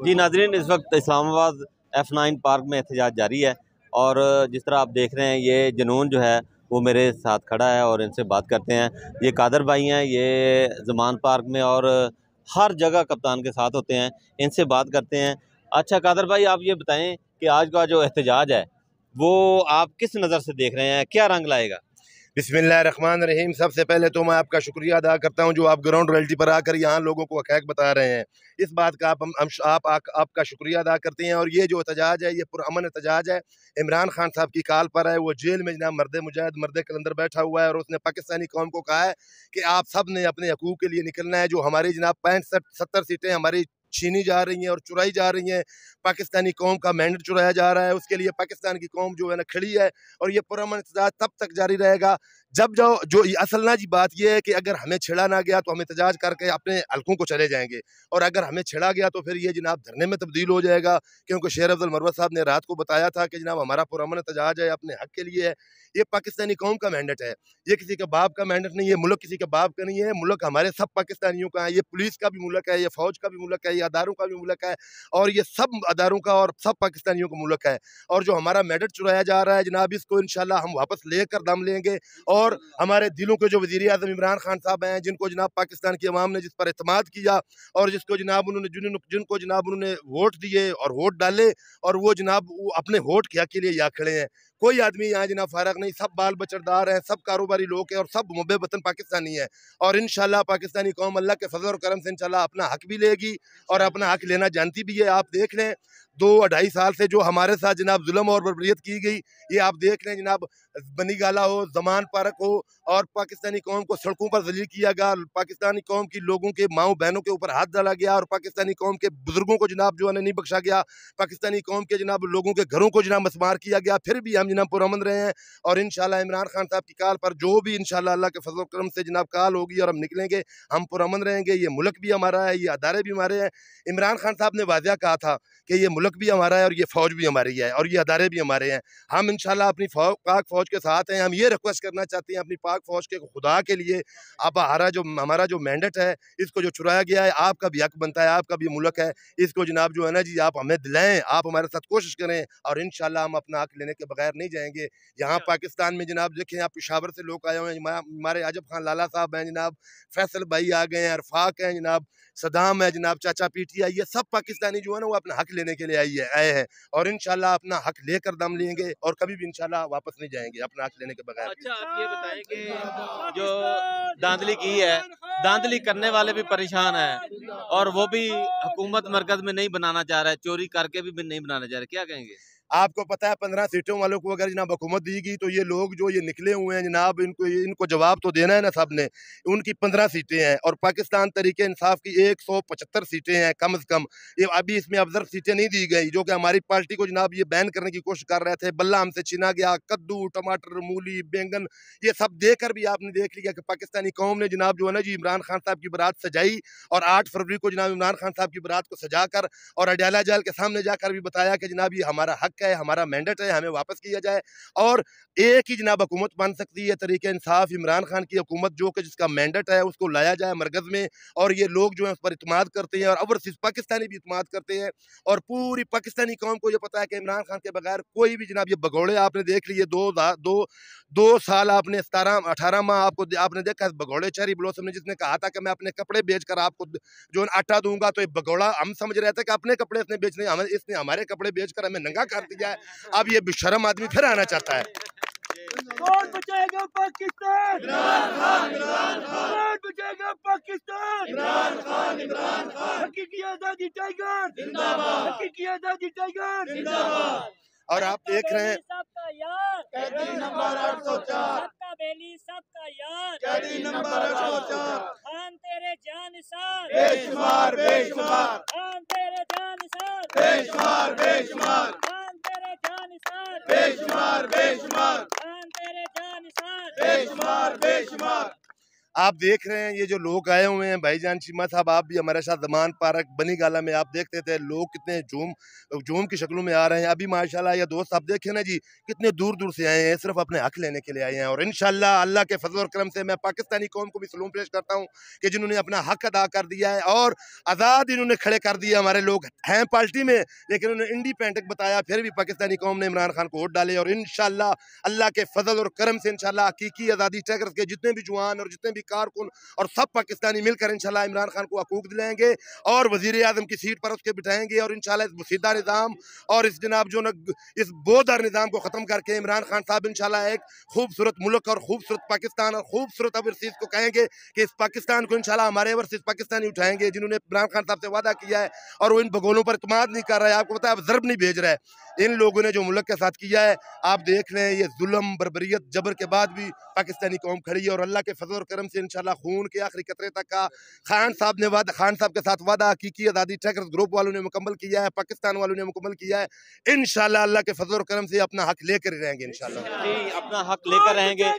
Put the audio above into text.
जी नाज़रीन, इस वक्त इस्लामाबाद F9 पार्क में एहतजाज जारी है और जिस तरह आप देख रहे हैं ये जुनून जो है वो मेरे साथ खड़ा है और इनसे बात करते हैं। ये कादर भाई हैं, ये ज़मान पार्क में और हर जगह कप्तान के साथ होते हैं, इनसे बात करते हैं। अच्छा कादर भाई, आप ये बताएं कि आज का जो एहतजाज है वो आप किस नज़र से देख रहे हैं, क्या रंग लाएगा? बिस्मिल्लाहिर्रहमानिर्रहीम। सबसे पहले तो मैं आपका शुक्रिया अदा करता हूं जो आप ग्राउंड रियलिटी पर आकर यहाँ लोगों को हक़ाइक़ बता रहे हैं। इस बात का आपका शुक्रिया अदा करते हैं। और ये जो एहतजाज है ये पुरअमन एहतजाज है। इमरान खान साहब की काल पर है, वो जेल में जनाब मर्द मुजाहिद मर्द कलंदर बैठा हुआ है और उसने पाकिस्तानी कौम को कहा है कि आप सब ने अपने हकूक़ के लिए निकलना है। जो हमारी जनाब 65-70 सीटें हमारी छीनी जा रही हैं और चुराई जा रही हैं, पाकिस्तानी कौम का मैंडेट चुराया जा रहा है, उसके लिए पाकिस्तान की कौम जो है ना खड़ी है। और ये पुरअमन एहतजाज तब तक जारी रहेगा जब जो असल ना जी बात ये है कि अगर हमें छेड़ा ना गया तो हम एहतजाज करके अपने हलकों को चले जाएंगे, और अगर हमें छेड़ा गया तो फिर ये जनाब धरने में तब्दील हो जाएगा। क्योंकि शेर अफजल मरवत साहब ने रात को बताया था कि जनाब हमारा पुरअमन एहतजाज है, अपने हक के लिए है। ये पाकिस्तानी कौम का मैंडेट है, ये किसी के बाप का मैंडेट नहीं है। मुल्क किसी के बाप का नहीं है, मुल्क हमारे सब पाकिस्तानियों का है। ये पुलिस का भी मुल्क है, ये फौज का भी मुल्क है, ये अदारों का भी मुल्क है, और ये सब अदारों का और सब पाकिस्तानियों का मुल्क है। और जो हमारा मैंडेट चुराया जा रहा है जनाब, इसको इंशाल्लाह हम वापस लेकर दम लेंगे। और हमारे दिलों के जो वज़ीर आज़म इमरान खान साहब हैं, जिनको जनाब पाकिस्तान की अवाम ने जिस पर एतमाद किया और जिसको जनाब जिनको जनाब उन्होंने वोट दिए और वोट डाले, और वो जनाब वो अपने वोट के हक के लिए यहाँ खड़े हैं। कोई आदमी यहाँ जनाब फारग नहीं, सब बाल बचतदार हैं, सब कारोबारी लोग हैं और सब मुहब्बे वतन पाकिस्तानी है। और इंशाल्लाह पाकिस्तानी कौम अल्लाह के फजल और करम से इंशाल्लाह अपना हक भी लेगी और अपना हक लेना जानती भी है। आप देख लें 2-2.5 साल से जो हमारे साथ जनाब जुल्म और बर्बरियत की गई, ये आप देख लें जनाब। बनी गाला हो, ज़मान पार्क हो, और पाकिस्तानी कौम को सड़कों पर जलील किया गया, पाकिस्तानी कौम की लोगों के माओ बहनों के ऊपर हाथ डाला गया, और पाकिस्तानी कौम के बुजुर्गों को जनाब जो है नहीं बख्शा गया, पाकिस्तानी कौम के जनाब लोगों के घरों को जनाब मसमार किया गया। फिर भी हम जनाब पुरअमन रहे हैं। और इंशाल्लाह इमरान खान साहब की काल पर जो भी इंशाल्लाह अल्लाह के फजल करम से जनाब काल होगी और हम निकलेंगे, हम पुरअमन रहेंगे। ये मुल्क भी हमारा है, ये अदारे भी हमारे हैं। इमरान खान साहब ने वाज़ह कहा था कि ये मुल्क भी हमारा है और ये फ़ौज भी हमारी है और ये अदारे भी हमारे हैं। हम इंशाल्लाह अपनी पाक फ़ौज के साथ हैं। हम ये रिक्वेस्ट करना चाहते हैं अपनी पाक फ़ौज के खुदा के लिए, आप हमारा जो मैंडेट है, इसको जो चुराया गया है, आपका भी हक बनता है, आपका भी मुल्क है, इसको जनाब जो है ना जी आप हमें दिलाएं, आप हमारे साथ कोशिश करें, और इंशाल्लाह हम अपना हक लेने के बगैर नहीं जाएंगे। यहाँ पाकिस्तान में जनाब देखें, आप पेशावर से लोग आए हुए हैं, हमारे आजब खान लाला साहब हैं जनाब, फैसल भाई आ गए हैं, अरफाक हैं जनाब, सदाम है जनाब, चाचा पीटीआई, ये सब पाकिस्तानी जो है ना वो अपना हक लेने के लिए आए हैं। और इंशाल्लाह अपना हक लेकर दम लेंगे और कभी भी इंशाल्लाह वापस नहीं जाएंगे अपना हक लेने के बगैर। अच्छा आप ये बताएं कि जो धांधली की है, धांधली करने वाले भी परेशान हैं और वो भी हुकूमत मरकज में नहीं बनाना चाह रहा है, चोरी करके भी नहीं बनाना चाह रहे, क्या कहेंगे? आपको पता है 15 सीटों वालों को अगर जनाब हुकूमत दी गई तो ये लोग जो ये निकले हुए हैं जनाब, इनको जवाब तो देना है ना सब ने। उनकी 15 सीटें हैं और पाकिस्तान तरीके इंसाफ की 175 सीटें हैं कम से कम। ये अभी इसमें अब्जर्व सीटें नहीं दी गई, जो कि हमारी पार्टी को जनाब ये बैन करने की कोशिश कर रहे थे। बल्ला हमसे छीना गया, कद्दू, टमाटर, मूली, बैंगन, ये सब देकर भी आपने देख लिया कि पाकिस्तानी कौम ने जनाब जो है ना जी इमरान खान साहब की बारात सजाई, और 8 फरवरी को जनाब इमरान खान साहब की बारात को सजाकर और अडयाला जेल के सामने जाकर भी बताया कि जनाब ये हमारा हक है, हमारा मैंडेट है, हमें वापस किया जाए। और एक ही जनाब हुकूमत बन सकती है तरीके इंसाफ, इमरान खान की हुकूमत, जो कि जिसका मैंडेट है उसको लाया जाए मरकज में। और ये लोग जो है उस पर इत्मीनान करते हैं, और ओवरसीज पाकिस्तानी भी इत्मीनान करते हैं, और पूरी पाकिस्तानी कौम को ये पता है कि इमरान खान के बगैर कोई भी जनाब, ये भगौड़े आपने देख लिए, दो साल आपने 17-18 माह आपने देखा भगौड़े चेरी ब्लॉसम ने, जिसने कहा था कि मैं अपने कपड़े बेचकर आपको जो आटा दूंगा, तो ये भगौड़ा हम समझ रहे थे कि अपने कपड़े इसने बेचने, इसने हमारे कपड़े बेचकर हमें नंगा कर दिया है। अब ये बेशर्म आदमी फिर आना चाहता है। कौन बचाएगा पाकिस्तान? इमरान खान, इमरान खान। कौन बचाएगा पाकिस्तान? इमरान खान, इमरान खान। हकीकी आजादी टाइगर जिंदाबाद, हकीकी आजादी टाइगर जिंदाबाद। और आप देख रहे हैं सबका यार, कैदी नंबर 804, सबका बेली सबका यार, कैदी नंबर 804। खान तेरे जानिसार बेशुमार बेशुमार, खान तेरे जानिसार बेशुमार बेशुमार, खान तेरे जानिसार बेशुमार बेशुमार, खान तेरे जानिसार बेशुमार बेशुमार। आप देख रहे हैं ये जो लोग आए हुए हैं, भाईजान चीमा साहब आप भी हमारे साथ जमान पार्क बनी गाला में आप देखते थे लोग कितने झूम की शक्लों में आ रहे हैं। अभी माशाल्लाह ये दोस्त आप देखे ना जी कितने दूर दूर से आए हैं, सिर्फ अपने हक लेने के लिए आए हैं। और इंशाल्लाह अल्लाह के फजल और करम से मैं पाकिस्तानी कौम को भी सलाम पेश करता हूँ कि जिन्होंने अपना हक अदा कर दिया है और आज़ाद इन्होंने खड़े कर दिया। हमारे लोग हैं पार्टी में लेकिन उन्होंने इंडिपेंडेंट बताया, फिर भी पाकिस्तानी कौम ने इमरान खान को वोट डाले। और इंशाल्लाह अल्लाह के फजल और करम से इंशाल्लाह हकीकी आज़ादी ट्रैकर्स के जितने भी जवान और जितने भी कारकुन और सब पाकिस्तानी मिलकर इंशाल्लाह इमरान खान को हकूक दिलाएंगे और वजीर आजम की सीट पर उसके बिठाएंगे। और इंशाल्लाह इस मुसीदा निज़ाम और इस जनाब जो न इस बोदार निज़ाम को ख़त्म करके इमरान खान साहब इंशाल्लाह एक खूबसूरत मुल्क और खूबसूरत पाकिस्तान और खूबसूरत ओवरसीज़ को कहेंगे कि इस पाकिस्तान को इंशाल्लाह हमारे ओवरसीज़ पाकिस्तानी उठाएंगे जिन्होंने इमरान खान साहब से वादा किया है और वो इन भगोलों पर इत्मीनान नहीं कर रहा है। आपको पता है अब ज़रब नहीं भेज रहा है। इन लोगों ने जो मुल्क के साथ किया है आप देख रहे हैं, ये जुल्म बर्बरियत जबर के बाद भी पाकिस्तानी कौम खड़ी है। और अल्लाह के फजल और करम से इंशाल्लाह खून के आखिरी कतरे तक का खान साहब के साथ वादा हकीकी आज़ादी ट्रैकर्स ग्रुप वालों ने मुकम्मल किया है, पाकिस्तान वालों ने मुकम्मल किया है। इंशाल्लाह अल्लाह के फजल और करम से अपना हक लेकर रहेंगे इंशाल्लाह। अपना हक लेकर रहेंगे।